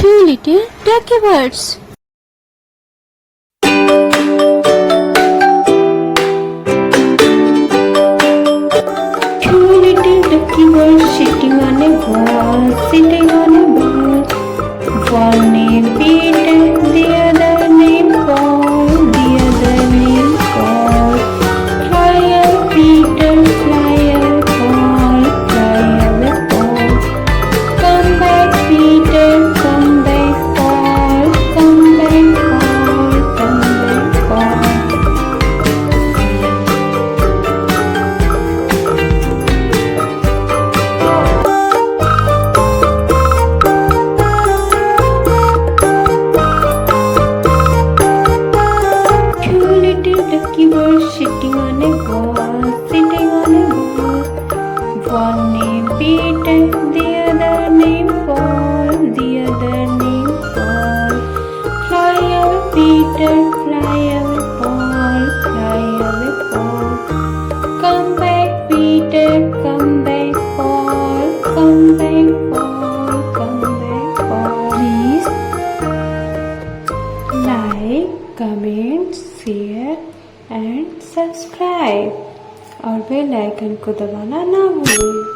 Two little ducky birds. Two little ducky birds sitting on a wall, sitting on a wall. One named Peter, the other named Paul, the other named Paul. Fly away Peter, fly away Paul, fly away Paul. Come back Peter, come back Paul, come back Paul, come back Paul. Ducky birds sitting on a wall, sitting on a wall. One named Peter, the other named Paul, the other named Paul. Fly away Peter, fly away Paul, fly away Paul. Come back Peter, come back Paul, come back Paul, come back Paul. Please like, comment, share and subscribe और bell icon को दबाना ना भूलें।